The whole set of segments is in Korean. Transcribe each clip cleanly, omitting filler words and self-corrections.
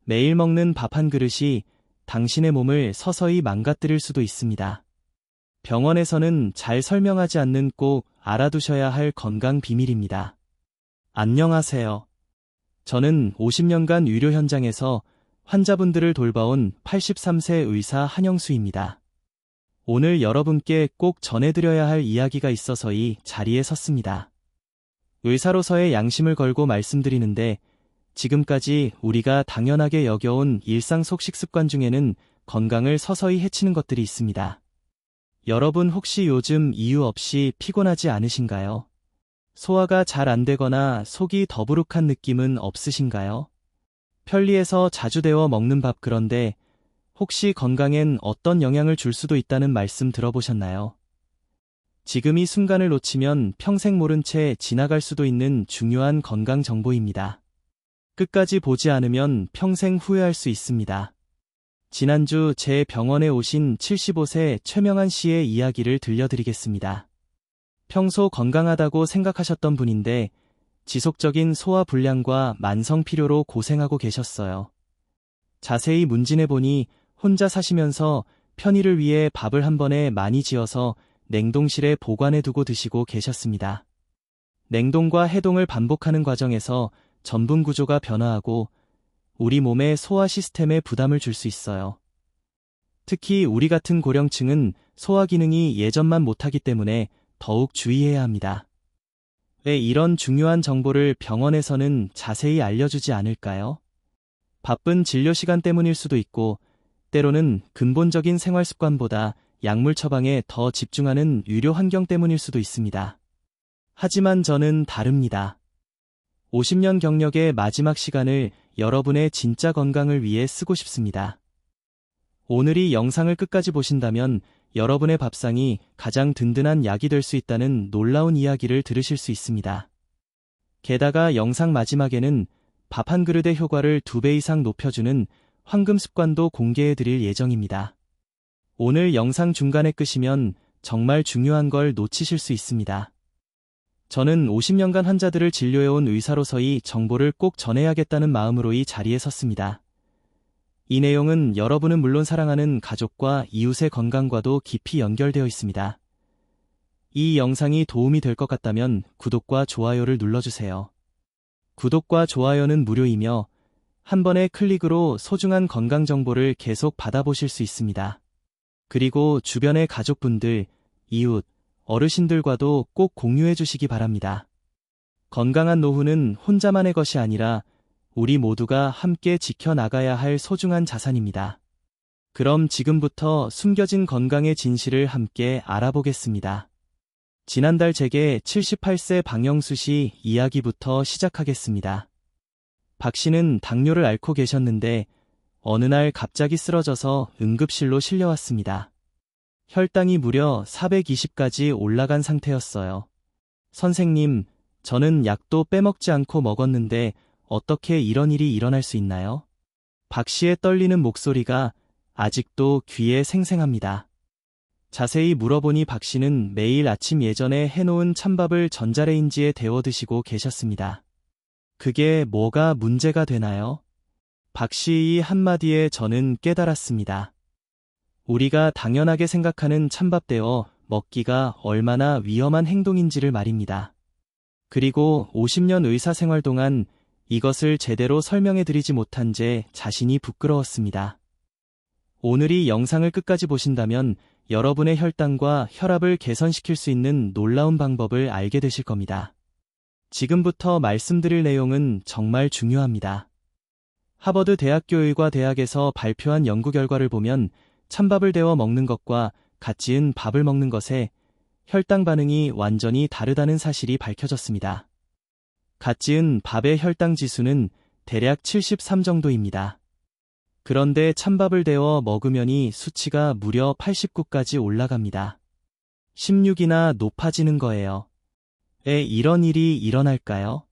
매일 먹는 밥 한 그릇이 당신의 몸을 서서히 망가뜨릴 수도 있습니다. 병원에서는 잘 설명하지 않는 꼭 알아두셔야 할 건강 비밀입니다. 안녕하세요. 저는 50년간 의료 현장에서 환자분들을 돌봐온 83세 의사 한영수입니다. 오늘 여러분께 꼭 전해드려야 할 이야기가 있어서 이 자리에 섰습니다. 의사로서의 양심을 걸고 말씀드리는데 지금까지 우리가 당연하게 여겨온 일상 속 식습관 중에는 건강을 서서히 해치는 것들이 있습니다. 여러분 혹시 요즘 이유 없이 피곤하지 않으신가요? 소화가 잘 안 되거나 속이 더부룩한 느낌은 없으신가요? 편리해서 자주 데워 먹는 밥 그런데 혹시 건강엔 어떤 영향을 줄 수도 있다는 말씀 들어보셨나요? 지금 이 순간을 놓치면 평생 모른 채 지나갈 수도 있는 중요한 건강 정보입니다. 끝까지 보지 않으면 평생 후회할 수 있습니다. 지난주 제 병원에 오신 75세 최명한 씨의 이야기를 들려드리겠습니다. 평소 건강하다고 생각하셨던 분인데 지속적인 소화 불량과 만성 피로로 고생하고 계셨어요. 자세히 문진해보니 혼자 사시면서 편의를 위해 밥을 한 번에 많이 지어서 냉동실에 보관해두고 드시고 계셨습니다. 냉동과 해동을 반복하는 과정에서 전분 구조가 변화하고 우리 몸의 소화 시스템에 부담을 줄 수 있어요. 특히 우리 같은 고령층은 소화 기능이 예전만 못하기 때문에 더욱 주의해야 합니다. 왜 이런 중요한 정보를 병원에서는 자세히 알려주지 않을까요? 바쁜 진료 시간 때문일 수도 있고 때로는 근본적인 생활 습관보다 약물 처방에 더 집중하는 의료 환경 때문일 수도 있습니다. 하지만 저는 다릅니다. 50년 경력의 마지막 시간을 여러분의 진짜 건강을 위해 쓰고 싶습니다. 오늘 이 영상을 끝까지 보신다면 여러분의 밥상이 가장 든든한 약이 될 수 있다는 놀라운 이야기를 들으실 수 있습니다. 게다가 영상 마지막에는 밥 한 그릇의 효과를 2배 이상 높여주는 황금 습관도 공개해드릴 예정입니다. 오늘 영상 중간에 끄시면 정말 중요한 걸 놓치실 수 있습니다. 저는 50년간 환자들을 진료해온 의사로서 이 정보를 꼭 전해야겠다는 마음으로 이 자리에 섰습니다. 이 내용은 여러분은 물론 사랑하는 가족과 이웃의 건강과도 깊이 연결되어 있습니다. 이 영상이 도움이 될 것 같다면 구독과 좋아요를 눌러주세요. 구독과 좋아요는 무료이며 한 번의 클릭으로 소중한 건강 정보를 계속 받아보실 수 있습니다. 그리고 주변의 가족분들, 이웃, 어르신들과도 꼭 공유해 주시기 바랍니다. 건강한 노후는 혼자만의 것이 아니라 우리 모두가 함께 지켜나가야 할 소중한 자산입니다. 그럼 지금부터 숨겨진 건강의 진실을 함께 알아보겠습니다. 지난달 제게 78세 박영수 씨 이야기부터 시작하겠습니다. 박 씨는 당뇨를 앓고 계셨는데 어느 날 갑자기 쓰러져서 응급실로 실려왔습니다. 혈당이 무려 420까지 올라간 상태였어요. 선생님, 저는 약도 빼먹지 않고 먹었는데 어떻게 이런 일이 일어날 수 있나요? 박 씨의 떨리는 목소리가 아직도 귀에 생생합니다. 자세히 물어보니 박 씨는 매일 아침 예전에 해놓은 찬밥을 전자레인지에 데워 드시고 계셨습니다. 그게 뭐가 문제가 되나요? 박 씨의 한마디에 저는 깨달았습니다. 우리가 당연하게 생각하는 찬밥 데워 먹기가 얼마나 위험한 행동인지를 말입니다. 그리고 50년 의사 생활 동안 이것을 제대로 설명해드리지 못한 제 자신이 부끄러웠습니다. 오늘 이 영상을 끝까지 보신다면 여러분의 혈당과 혈압을 개선시킬 수 있는 놀라운 방법을 알게 되실 겁니다. 지금부터 말씀드릴 내용은 정말 중요합니다. 하버드 대학교의과대학에서 발표한 연구 결과를 보면 찬밥을 데워 먹는 것과 갓 지은 밥을 먹는 것에 혈당 반응이 완전히 다르다는 사실이 밝혀졌습니다. 갓 지은 밥의 혈당 지수는 대략 73 정도입니다. 그런데 찬밥을 데워 먹으면 수치가 무려 89까지 올라갑니다. 16이나 높아지는 거예요. 왜 이런 일이 일어날까요?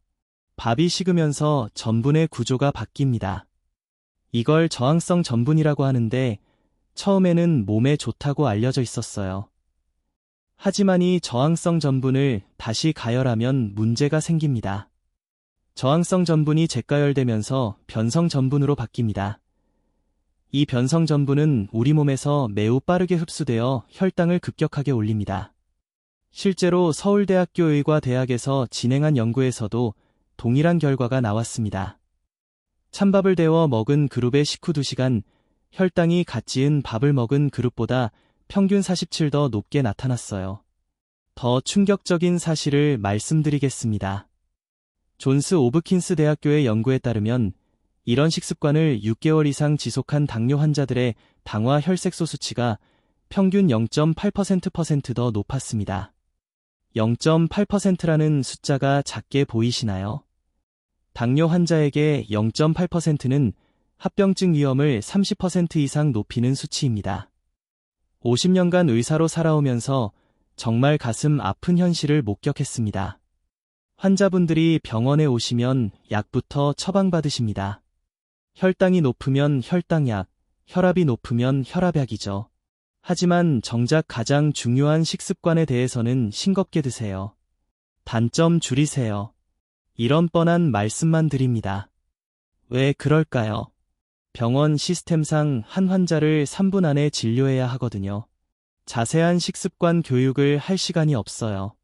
밥이 식으면서 전분의 구조가 바뀝니다. 이걸 저항성 전분이라고 하는데 처음에는 몸에 좋다고 알려져 있었어요. 하지만 이 저항성 전분을 다시 가열하면 문제가 생깁니다. 저항성 전분이 재가열되면서 변성 전분으로 바뀝니다. 이 변성 전분은 우리 몸에서 매우 빠르게 흡수되어 혈당을 급격하게 올립니다. 실제로 서울대학교 의과대학에서 진행한 연구에서도 동일한 결과가 나왔습니다. 찬밥을 데워 먹은 그룹의 식후 2시간, 혈당이 갓 지은 밥을 먹은 그룹보다 평균 47 더 높게 나타났어요. 더 충격적인 사실을 말씀드리겠습니다. 존스 옵킨스 대학교의 연구에 따르면 이런 식습관을 6개월 이상 지속한 당뇨 환자들의 당화 혈색소 수치가 평균 0.8% 더 높았습니다. 0.8%라는 숫자가 작게 보이시나요? 당뇨 환자에게 0.8%는 합병증 위험을 30% 이상 높이는 수치입니다. 50년간 의사로 살아오면서 정말 가슴 아픈 현실을 목격했습니다. 환자분들이 병원에 오시면 약부터 처방받으십니다. 혈당이 높으면 혈당약, 혈압이 높으면 혈압약이죠. 하지만 정작 가장 중요한 식습관에 대해서는 싱겁게 드세요. 단점 줄이세요. 이런 뻔한 말씀만 드립니다. 왜 그럴까요? 병원 시스템상 한 환자를 3분 안에 진료해야 하거든요. 자세한 식습관 교육을 할 시간이 없어요.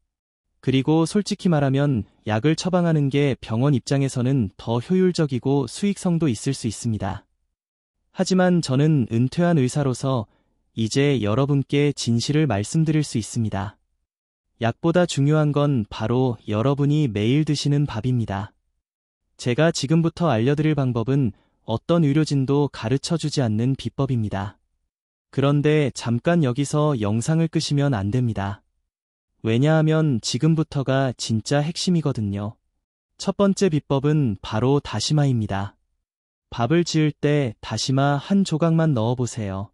그리고 솔직히 말하면 약을 처방하는 게 병원 입장에서는 더 효율적이고 수익성도 있을 수 있습니다. 하지만 저는 은퇴한 의사로서 이제 여러분께 진실을 말씀드릴 수 있습니다. 약보다 중요한 건 바로 여러분이 매일 드시는 밥입니다. 제가 지금부터 알려드릴 방법은 어떤 의료진도 가르쳐주지 않는 비법입니다. 그런데 잠깐 여기서 영상을 끄시면 안 됩니다. 왜냐하면 지금부터가 진짜 핵심이거든요. 첫 번째 비법은 바로 다시마입니다. 밥을 지을 때 다시마 한 조각만 넣어보세요.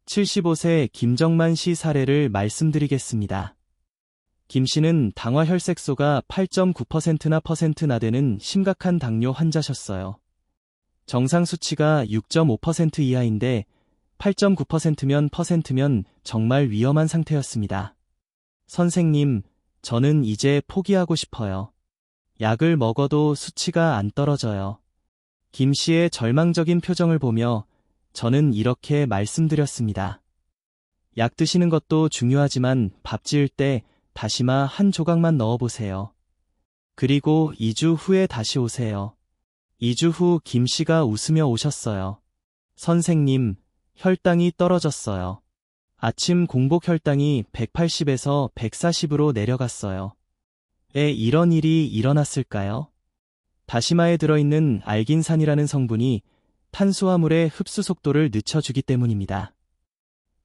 75세 김정만 씨 사례를 말씀드리겠습니다. 김 씨는 당화 혈색소가 8.9%나 퍼센트나 되는 심각한 당뇨 환자셨어요. 정상 수치가 6.5% 이하인데 8.9%면 정말 위험한 상태였습니다. 선생님, 저는 이제 포기하고 싶어요. 약을 먹어도 수치가 안 떨어져요. 김 씨의 절망적인 표정을 보며 저는 이렇게 말씀드렸습니다. 약 드시는 것도 중요하지만 밥 지을 때 다시마 한 조각만 넣어보세요. 그리고 2주 후에 다시 오세요. 2주 후 김 씨가 웃으며 오셨어요. 선생님, 혈당이 떨어졌어요. 아침 공복 혈당이 180에서 140으로 내려갔어요. 왜 이런 일이 일어났을까요? 다시마에 들어있는 알긴산이라는 성분이 탄수화물의 흡수 속도를 늦춰주기 때문입니다.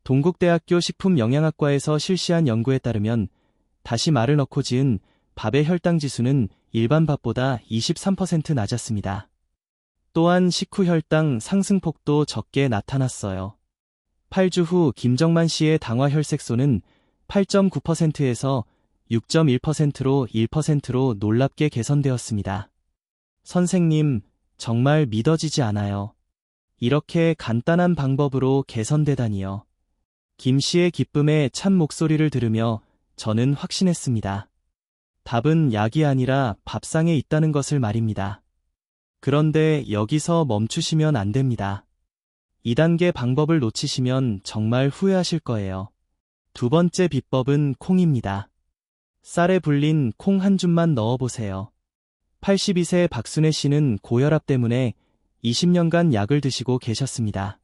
동국대학교 식품영양학과에서 실시한 연구에 따르면 다시마를 넣고 지은 밥의 혈당 지수는 일반 밥보다 23% 낮았습니다. 또한 식후 혈당 상승폭도 적게 나타났어요. 8주 후 김정만 씨의 당화 혈색소는 8.9%에서 6.1%로 1%로 놀랍게 개선되었습니다. 선생님, 정말 믿어지지 않아요. 이렇게 간단한 방법으로 개선되다니요. 김 씨의 기쁨에 찬 목소리를 들으며 저는 확신했습니다. 답은 약이 아니라 밥상에 있다는 것을 말입니다. 그런데 여기서 멈추시면 안 됩니다. 2단계 방법을 놓치시면 정말 후회하실 거예요. 두 번째 비법은 콩입니다. 쌀에 불린 콩 한 줌만 넣어보세요. 82세 박순애 씨는 고혈압 때문에 20년간 약을 드시고 계셨습니다.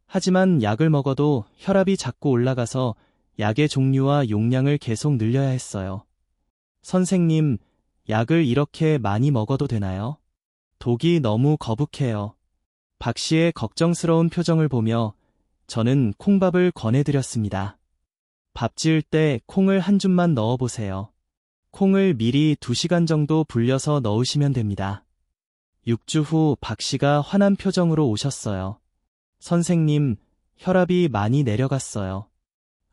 하지만 약을 먹어도 혈압이 자꾸 올라가서 약의 종류와 용량을 계속 늘려야 했어요. 선생님, 약을 이렇게 많이 먹어도 되나요? 독이 너무 거북해요. 박 씨의 걱정스러운 표정을 보며 저는 콩밥을 권해드렸습니다. 밥 지을 때 콩을 한 줌만 넣어보세요. 콩을 미리 2시간 정도 불려서 넣으시면 됩니다. 6주 후 박 씨가 환한 표정으로 오셨어요. 선생님, 혈압이 많이 내려갔어요.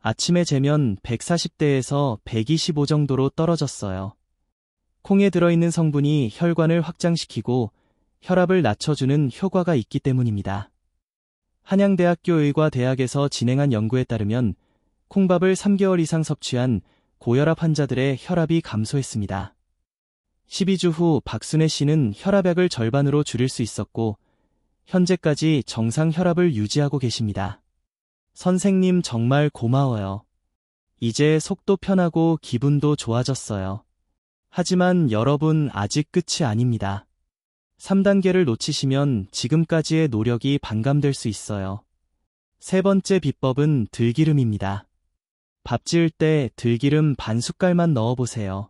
아침에 재면 140대에서 125 정도로 떨어졌어요. 콩에 들어있는 성분이 혈관을 확장시키고 혈압을 낮춰주는 효과가 있기 때문입니다. 한양대학교 의과대학에서 진행한 연구에 따르면 콩밥을 3개월 이상 섭취한 고혈압 환자들의 혈압이 감소했습니다. 12주 후 박순애 씨는 혈압약을 절반으로 줄일 수 있었고, 현재까지 정상 혈압을 유지하고 계십니다. 선생님 정말 고마워요. 이제 속도 편하고 기분도 좋아졌어요. 하지만 여러분 아직 끝이 아닙니다. 3단계를 놓치시면 지금까지의 노력이 반감될 수 있어요. 세 번째 비법은 들기름입니다. 밥 지을 때 들기름 반 숟갈만 넣어보세요.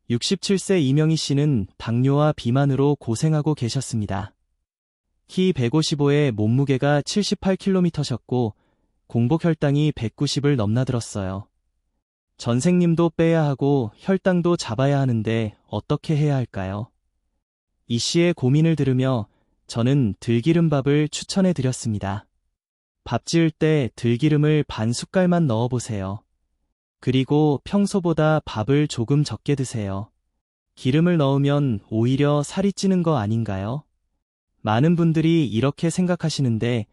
67세 이명희 씨는 당뇨와 비만으로 고생하고 계셨습니다. 키 155에 몸무게가 78kg셨고 공복 혈당이 190을 넘나들었어요. 전생님도 빼야 하고 혈당도 잡아야 하는데 어떻게 해야 할까요? 이 씨의 고민을 들으며 저는 들기름밥을 추천해 드렸습니다. 밥 지을 때 들기름을 반 숟갈만 넣어보세요. 그리고 평소보다 밥을 조금 적게 드세요. 기름을 넣으면 오히려 살이 찌는 거 아닌가요? 많은 분들이 이렇게 생각하시는데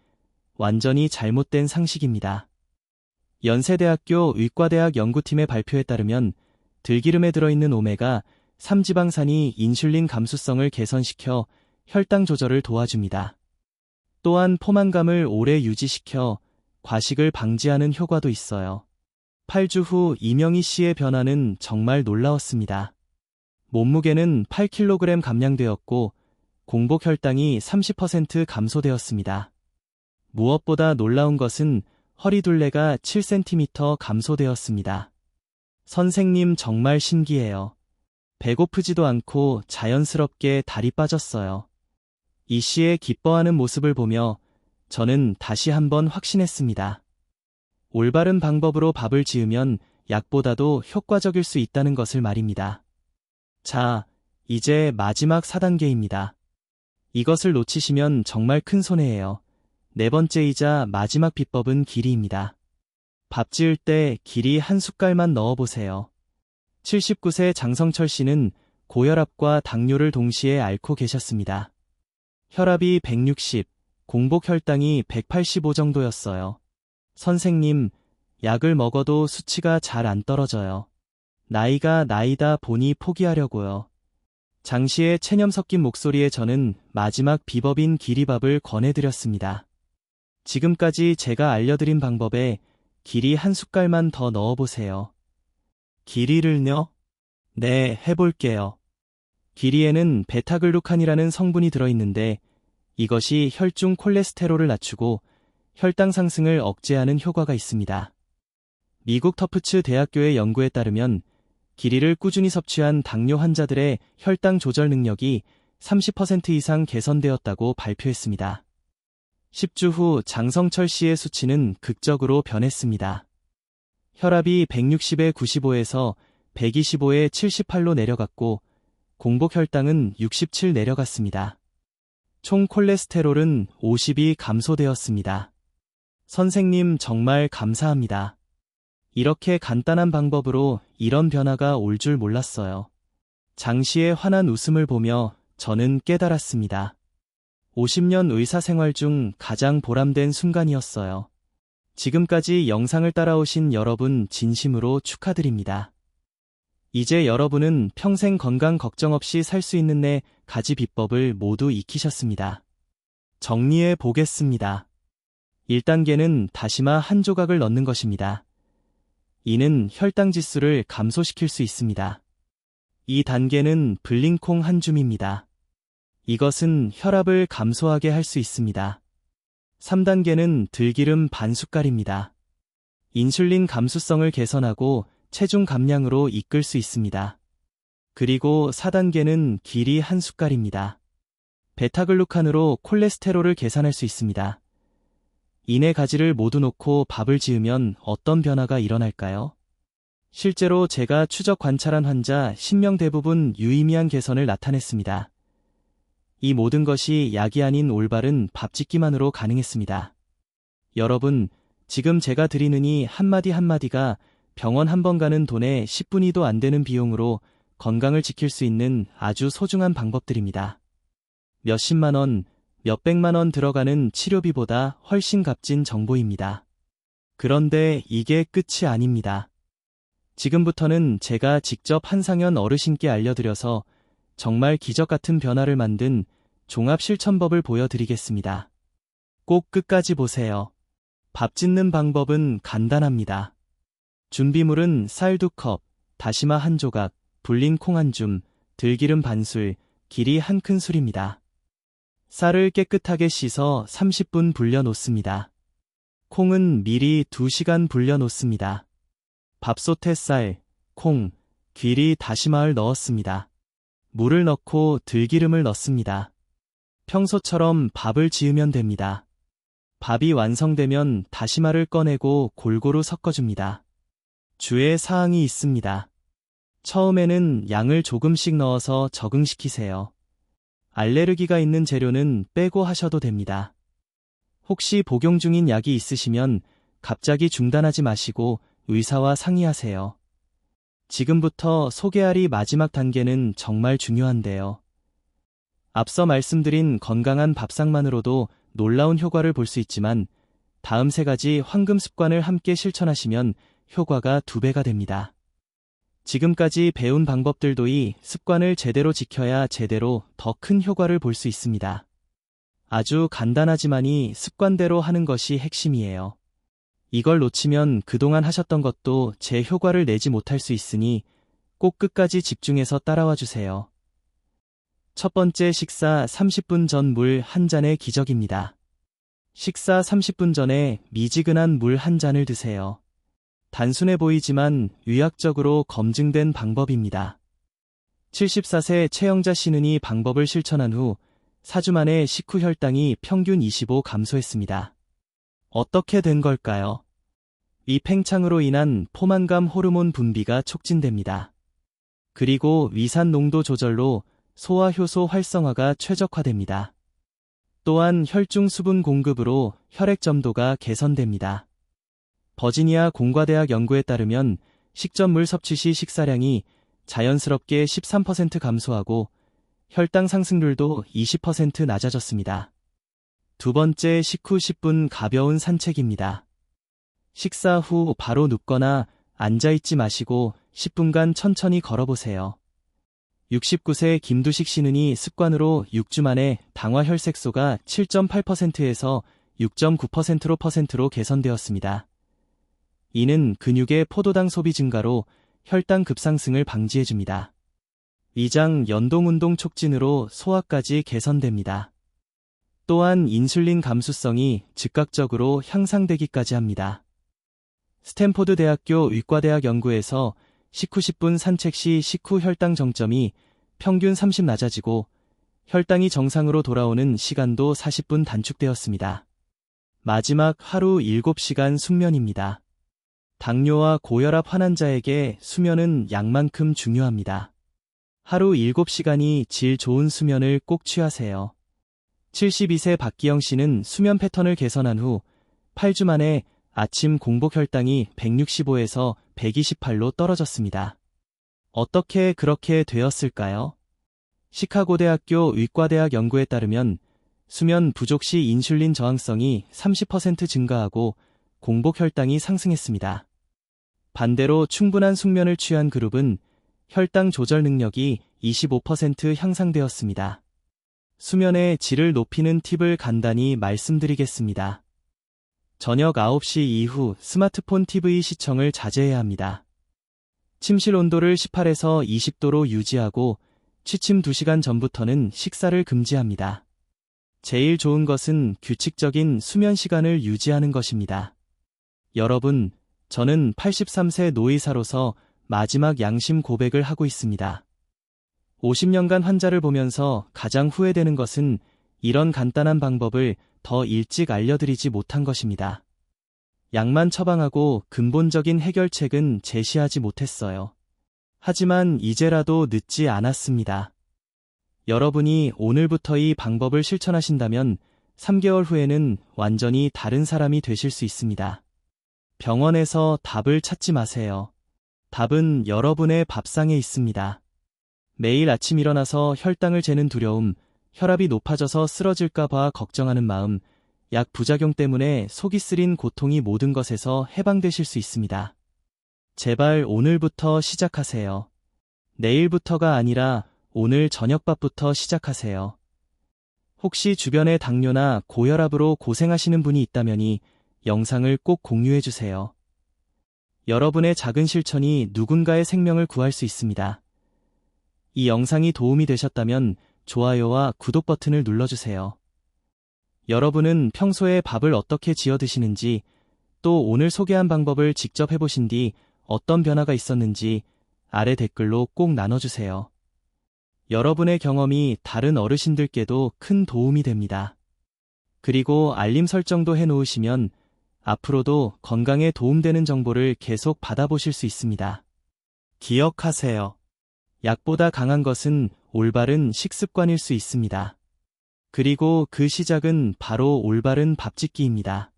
완전히 잘못된 상식입니다. 연세대학교 의과대학 연구팀의 발표에 따르면 들기름에 들어있는 오메가 3지방산이 인슐린 감수성을 개선시켜 혈당 조절을 도와줍니다. 또한 포만감을 오래 유지시켜 과식을 방지하는 효과도 있어요. 8주 후 이명희 씨의 변화는 정말 놀라웠습니다. 몸무게는 8kg 감량되었고 공복 혈당이 30% 감소되었습니다. 무엇보다 놀라운 것은 허리둘레가 7cm 감소되었습니다. 선생님 정말 신기해요. 배고프지도 않고 자연스럽게 달이 빠졌어요. 이 씨의 기뻐하는 모습을 보며 저는 다시 한번 확신했습니다. 올바른 방법으로 밥을 지으면 약보다도 효과적일 수 있다는 것을 말입니다. 자, 이제 마지막 4단계입니다. 이것을 놓치시면 정말 큰 손해예요. 네 번째이자 마지막 비법은 길이입니다. 밥 지을 때 길이 한 숟갈만 넣어보세요. 79세 장성철 씨는 고혈압과 당뇨를 동시에 앓고 계셨습니다. 혈압이 160, 공복 혈당이 185 정도였어요. 선생님, 약을 먹어도 수치가 잘 안 떨어져요. 나이가 나이다 보니 포기하려고요. 장씨의 체념 섞인 목소리에 저는 마지막 비법인 길이밥을 권해드렸습니다. 지금까지 제가 알려드린 방법에 길이 한 숟갈만 더 넣어보세요. 길이를요? 네, 해볼게요. 길이에는 베타글루칸이라는 성분이 들어있는데 이것이 혈중 콜레스테롤을 낮추고 혈당 상승을 억제하는 효과가 있습니다. 미국 터프츠 대학교의 연구에 따르면 길이를 꾸준히 섭취한 당뇨 환자들의 혈당 조절 능력이 30% 이상 개선되었다고 발표했습니다. 10주 후 장성철 씨의 수치는 극적으로 변했습니다. 혈압이 160에 95에서 125에 78로 내려갔고 공복 혈당은 67 내려갔습니다. 총 콜레스테롤은 50이 감소되었습니다. 선생님 정말 감사합니다. 이렇게 간단한 방법으로 이런 변화가 올 줄 몰랐어요. 장 씨의 환한 웃음을 보며 저는 깨달았습니다. 50년 의사 생활 중 가장 보람된 순간이었어요. 지금까지 영상을 따라오신 여러분 진심으로 축하드립니다. 이제 여러분은 평생 건강 걱정 없이 살 수 있는 4가지 비법을 모두 익히셨습니다. 정리해 보겠습니다. 1단계는 다시마 한 조각을 넣는 것입니다. 이는 혈당 지수를 감소시킬 수 있습니다. 2단계는 블링콩 한 줌입니다. 이것은 혈압을 감소하게 할 수 있습니다. 3단계는 들기름 반 숟갈입니다. 인슐린 감수성을 개선하고 체중 감량으로 이끌 수 있습니다. 그리고 4단계는 길이 한 숟갈입니다. 베타글루칸으로 콜레스테롤을 계산할 수 있습니다. 이 4가지를 모두 놓고 밥을 지으면 어떤 변화가 일어날까요? 실제로 제가 추적 관찰한 환자 10명 대부분 유의미한 개선을 나타냈습니다. 이 모든 것이 약이 아닌 올바른 밥 짓기만으로 가능했습니다. 여러분, 지금 제가 드리는 이 한마디 한마디가 병원 한 번 가는 돈의 10분위도 안 되는 비용으로 건강을 지킬 수 있는 아주 소중한 방법들입니다. 몇십만 원, 몇백만 원 들어가는 치료비보다 훨씬 값진 정보입니다. 그런데 이게 끝이 아닙니다. 지금부터는 제가 직접 한상현 어르신께 알려드려서 정말 기적 같은 변화를 만든 종합 실천법을 보여드리겠습니다. 꼭 끝까지 보세요. 밥 짓는 방법은 간단합니다. 준비물은 쌀 2컵, 다시마 1조각, 불린 콩 1줌, 들기름 반술, 기리 1큰술입니다. 쌀을 깨끗하게 씻어 30분 불려 놓습니다. 콩은 미리 2시간 불려 놓습니다. 밥솥에 쌀, 콩, 귀리, 다시마를 넣었습니다. 물을 넣고 들기름을 넣습니다. 평소처럼 밥을 지으면 됩니다. 밥이 완성되면 다시마를 꺼내고 골고루 섞어줍니다. 주의 사항이 있습니다. 처음에는 양을 조금씩 넣어서 적응시키세요. 알레르기가 있는 재료는 빼고 하셔도 됩니다. 혹시 복용 중인 약이 있으시면 갑자기 중단하지 마시고 의사와 상의하세요. 지금부터 소개할 이 마지막 단계는 정말 중요한데요. 앞서 말씀드린 건강한 밥상만으로도 놀라운 효과를 볼 수 있지만 다음 3가지 황금 습관을 함께 실천하시면 효과가 2배가 됩니다. 지금까지 배운 방법들도 이 습관을 제대로 지켜야 제대로 더 큰 효과를 볼 수 있습니다. 아주 간단하지만이 습관대로 하는 것이 핵심이에요. 이걸 놓치면 그동안 하셨던 것도 제 효과를 내지 못할 수 있으니 꼭 끝까지 집중해서 따라와 주세요. 첫 번째, 식사 30분 전 물 1잔의 기적입니다. 식사 30분 전에 미지근한 물 1잔을 드세요. 단순해 보이지만 의학적으로 검증된 방법입니다. 74세 최영자 씨는 이 방법을 실천한 후 4주 만에 식후 혈당이 평균 25 감소했습니다. 어떻게 된 걸까요? 이 팽창으로 인한 포만감 호르몬 분비가 촉진됩니다. 그리고 위산 농도 조절로 소화 효소 활성화가 최적화됩니다. 또한 혈중 수분 공급으로 혈액 점도가 개선됩니다. 버지니아 공과대학 연구에 따르면 식전물 섭취 시 식사량이 자연스럽게 13% 감소하고 혈당 상승률도 20% 낮아졌습니다. 두 번째, 식후 10분 가벼운 산책입니다. 식사 후 바로 눕거나 앉아있지 마시고 10분간 천천히 걸어보세요. 69세 김두식 씨는 이 습관으로 6주 만에 당화 혈색소가 7.8%에서 6.9%로 개선되었습니다. 이는 근육의 포도당 소비 증가로 혈당 급상승을 방지해줍니다. 위장 연동운동 촉진으로 소화까지 개선됩니다. 또한 인슐린 감수성이 즉각적으로 향상되기까지 합니다. 스탠포드 대학교 의과대학 연구에서 식후 10분 산책 시 식후 혈당 정점이 평균 30 낮아지고 혈당이 정상으로 돌아오는 시간도 40분 단축되었습니다. 마지막, 하루 7시간 숙면입니다. 당뇨와 고혈압 환환자에게 수면은 약만큼 중요합니다. 하루 7시간이 질 좋은 수면을 꼭 취하세요. 72세 박기영 씨는 수면 패턴을 개선한 후 8주 만에 아침 공복 혈당이 165에서 128로 떨어졌습니다. 어떻게 그렇게 되었을까요? 시카고대학교 의과대학 연구에 따르면 수면 부족 시 인슐린 저항성이 30% 증가하고 공복 혈당이 상승했습니다. 반대로 충분한 숙면을 취한 그룹은 혈당 조절 능력이 25% 향상되었습니다. 수면의 질을 높이는 팁을 간단히 말씀드리겠습니다. 저녁 9시 이후 스마트폰 TV 시청을 자제해야 합니다. 침실 온도를 18에서 20도로 유지하고 취침 2시간 전부터는 식사를 금지합니다. 제일 좋은 것은 규칙적인 수면 시간을 유지하는 것입니다. 여러분, 저는 83세 노의사로서 마지막 양심 고백을 하고 있습니다. 50년간 환자를 보면서 가장 후회되는 것은 이런 간단한 방법을 더 일찍 알려드리지 못한 것입니다. 약만 처방하고 근본적인 해결책은 제시하지 못했어요. 하지만 이제라도 늦지 않았습니다. 여러분이 오늘부터 이 방법을 실천하신다면 3개월 후에는 완전히 다른 사람이 되실 수 있습니다. 병원에서 답을 찾지 마세요. 답은 여러분의 밥상에 있습니다. 매일 아침 일어나서 혈당을 재는 두려움, 혈압이 높아져서 쓰러질까 봐 걱정하는 마음, 약 부작용 때문에 속이 쓰린 고통이 모든 것에서 해방되실 수 있습니다. 제발 오늘부터 시작하세요. 내일부터가 아니라 오늘 저녁밥부터 시작하세요. 혹시 주변에 당뇨나 고혈압으로 고생하시는 분이 있다면 영상을 꼭 공유해 주세요. 여러분의 작은 실천이 누군가의 생명을 구할 수 있습니다. 이 영상이 도움이 되셨다면 좋아요와 구독 버튼을 눌러주세요. 여러분은 평소에 밥을 어떻게 지어 드시는지, 또 오늘 소개한 방법을 직접 해보신 뒤 어떤 변화가 있었는지 아래 댓글로 꼭 나눠주세요. 여러분의 경험이 다른 어르신들께도 큰 도움이 됩니다. 그리고 알림 설정도 해놓으시면 앞으로도 건강에 도움되는 정보를 계속 받아보실 수 있습니다. 기억하세요. 약보다 강한 것은 올바른 식습관일 수 있습니다. 그리고 그 시작은 바로 올바른 밥짓기입니다.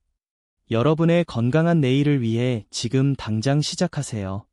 여러분의 건강한 내일을 위해 지금 당장 시작하세요.